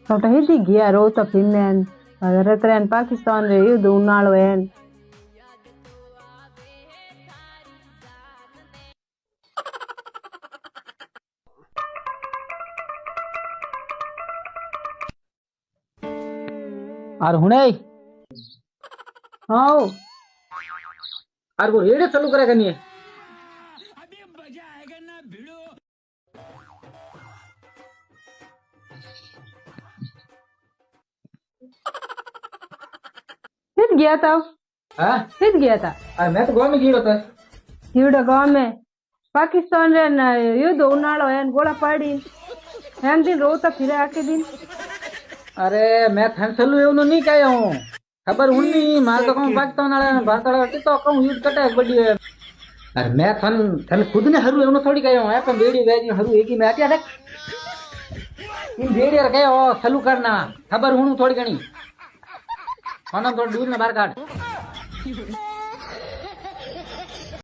तो हिंदी गया रो तो फिनलैंड भारत रेन पाकिस्तान रे युद्ध उनाळो एन और हुने हाओ और वो रेडियो चालू करे कनी है। फिर गया था हाँ फिर गया था मैं तो गाँव में गिरो था। युद्ध गांव में पाकिस्तान रेन युद्ध उनाळो एन गोला पाड़ी एक दिन रो तो फिर आके दिन अरे मैं थाने चलू एवं नहीं कहे हूँ खबर हुनी मार तो कहूँ पाकिस्तान वाला भारत वाला तो कहूँ युद्ध कटे बड़ी है। अरे मैं थन थन खुद ने हरू एवं थोड़ी कहे हूँ अपन बेड़ी गए हरू एक ही मैं क्या देख इन बेड़ी कहे हो चालू करना खबर हुनू थोड़ी घनी खाना थोड़ी दूर में बाहर काट।